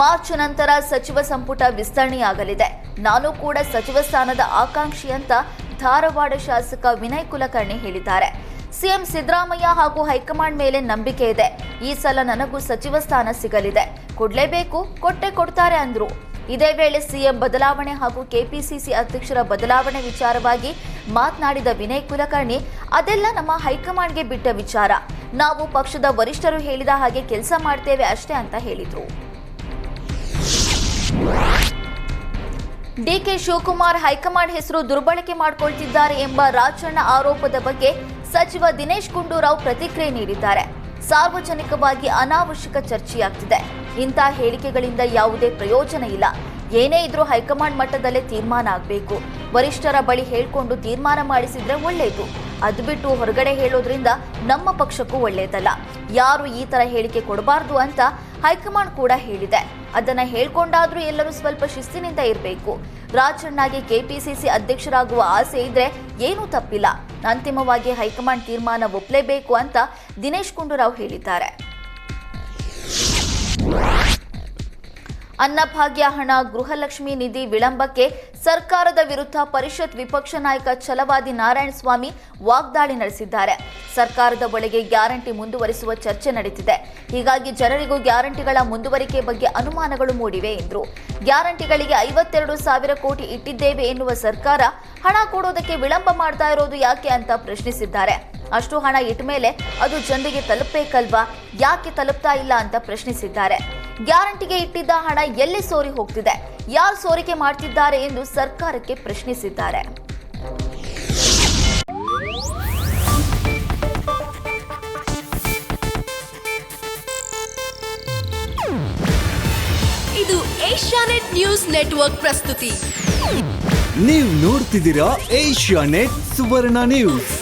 March ನಂತರ ಸಚಿವ ಸಂಪುಟ ವಿಸ್ತರಣೆಯಾಗಲಿದೆ. ನಾನು ಕೂಡ ಸಚಿವ ಸ್ಥಾನದ ಆಕಾಂಕ್ಷಿ ಅಂತ ಧಾರವಾಡ ಶಾಸಕ ವಿನಯ್ ಕುಲಕರ್ಣಿ ಹೇಳಿದ್ದಾರೆ. ಸಿಎಂ ಸಿದ್ದರಾಮಯ್ಯ ಹಾಗೂ ಹೈಕಮಾಂಡ್ ಮೇಲೆ ನಂಬಿಕೆ ಇದೆ. ಈ ಸಲ ನನಗೂ ಸಚಿವ ಸ್ಥಾನ ಸಿಗಲಿದೆ, ಕೊಡ್ಲೇಬೇಕು, ಕೊಟ್ಟೆ ಕೊಡ್ತಾರೆ ಅಂದ್ರು. ಇದೇ ವೇಳೆ ಸಿಎಂ ಬದಲಾವಣೆ ಹಾಗೂ ಕೆಪಿಸಿಸಿ ಅಧ್ಯಕ್ಷರ ಬದಲಾವಣೆ ವಿಚಾರವಾಗಿ ಮಾತನಾಡಿದ ವಿನಯ್ ಕುಲಕರ್ಣಿ, ಅದೆಲ್ಲ ನಮ್ಮ ಹೈಕಮಾಂಡ್ಗೆ ಬಿಟ್ಟ ವಿಚಾರ. ನಾವು ಪಕ್ಷದ ವರಿಷ್ಠರು ಹೇಳಿದ ಹಾಗೆ ಕೆಲಸ ಮಾಡ್ತೇವೆ ಅಷ್ಟೇ ಅಂತ ಹೇಳಿದ್ರು. ಡಿಕೆ ಶಿವಕುಮಾರ್ ಹೈಕಮಾಂಡ್ ಹೆಸರು ದುರ್ಬಳಕೆ ಮಾಡಿಕೊಳ್ತಿದ್ದಾರೆ ಎಂಬ ರಾಜಣ್ಣ ಆರೋಪದ ಬಗ್ಗೆ ಸಚಿವ ದಿನೇಶ್ ಗುಂಡೂರಾವ್ ಪ್ರತಿಕ್ರಿಯೆ ನೀಡಿದ್ದಾರೆ. ಸಾರ್ವಜನಿಕವಾಗಿ ಅನಾವಶ್ಯಕ ಚರ್ಚೆಯಾಗ್ತಿದೆ. ಇಂಥ ಹೇಳಿಕೆಗಳಿಂದ ಯಾವುದೇ ಪ್ರಯೋಜನ ಇಲ್ಲ. ಏನೇ ಇದ್ರೂ ಹೈಕಮಾಂಡ್ ಮಟ್ಟದಲ್ಲೇ ತೀರ್ಮಾನ ಆಗಬೇಕು. ವರಿಷ್ಠರ ಬಳಿ ಹೇಳ್ಕೊಂಡು ತೀರ್ಮಾನ ಮಾಡಿಸಿದ್ರೆ ಒಳ್ಳೆಯದು. ಅದು ಬಿಟ್ಟು ಹೊರಗಡೆ ಹೇಳೋದ್ರಿಂದ ನಮ್ಮ ಪಕ್ಷಕ್ಕೂ ಒಳ್ಳೆಯದಲ್ಲ. ಯಾರು ಈ ತರ ಹೇಳಿಕೆ ಕೊಡಬಾರ್ದು ಅಂತ ಹೈಕಮಾಂಡ್ ಕೂಡ ಹೇಳಿದೆ. ಅದನ್ನ ಹೇಳ್ಕೊಂಡಾದ್ರೂ ಎಲ್ಲರೂ ಸ್ವಲ್ಪ ಶಿಸ್ತಿನಿಂದ ಇರಬೇಕು. ರಾಜಣ್ಣಗೆ ಕೆಪಿಸಿಸಿ ಅಧ್ಯಕ್ಷರಾಗುವ ಆಸೆ ಇದ್ರೆ ಏನೂ ತಪ್ಪಿಲ್ಲ. ಅಂತಿಮವಾಗಿ ಹೈಕಮಾಂಡ್ ತೀರ್ಮಾನ ಒಪ್ಪಲೇಬೇಕು ಅಂತ ದಿನೇಶ್ ಗುಂಡೂರಾವ್ ಹೇಳಿದ್ದಾರೆ. ಅನ್ನಭಾಗ್ಯ ಹಣ, ಗೃಹಲಕ್ಷ್ಮಿ ನಿಧಿ ವಿಳಂಬಕ್ಕೆ ಸರ್ಕಾರದ ವಿರುದ್ಧ ಪರಿಷತ್ ವಿಪಕ್ಷ ನಾಯಕ ಛಲವಾದಿ ನಾರಾಯಣಸ್ವಾಮಿ ವಾಗ್ದಾಳಿ ನಡೆಸಿದ್ದಾರೆ. ಸರ್ಕಾರದ ಒಳಗೆ ಗ್ಯಾರಂಟಿ ಮುಂದುವರಿಸುವ ಚರ್ಚೆ ನಡೆದಿದೆ. ಹೀಗಾಗಿ ಜನರಿಗೂ ಗ್ಯಾರಂಟಿಗಳ ಮುಂದುವರಿಕೆ ಬಗ್ಗೆ ಅನುಮಾನಗಳು ಮೂಡಿವೆ ಎಂದರು. ಗ್ಯಾರಂಟಿಗಳಿಗೆ 52,000 ಕೋಟಿ ಇಟ್ಟಿದ್ದೇವೆ ಎನ್ನುವ ಸರ್ಕಾರ ಹಣ ಕೊಡೋದಕ್ಕೆ ವಿಳಂಬ ಮಾಡ್ತಾ ಇರೋದು ಯಾಕೆ ಅಂತ ಪ್ರಶ್ನಿಸಿದ್ದಾರೆ. ಅಷ್ಟು ಹಣ ಇಟ್ಟ ಮೇಲೆ ಅದು ಜನರಿಗೆ ತಲುಪಬೇಕಲ್ವಾ, ಯಾಕೆ ತಲುಪ್ತಾ ಇಲ್ಲ ಅಂತ ಪ್ರಶ್ನಿಸಿದ್ದಾರೆ. ಗ್ಯಾರಂಟಿಗೆ ಇಟ್ಟಿದ್ದ ಹಣ ಎಲ್ಲಿ ಸೋರಿ ಹೋಗ್ತಿದೆ, ಯಾರು ಸೋರಿಕೆ ಮಾಡ್ತಿದ್ದಾರೆ ಎಂದು ಸರ್ಕಾರಕ್ಕೆ ಪ್ರಶ್ನಿಸಿದ್ದಾರೆ. ಇದು ಏಷ್ಯಾನೆಟ್ ನ್ಯೂಸ್ ನೆಟ್ವರ್ಕ್ ಪ್ರಸ್ತುತಿ. ನೀವು ನೋಡ್ತಿದ್ದೀರಾ ಏಷ್ಯಾನೆಟ್ ಸುವರ್ಣ ನ್ಯೂಸ್.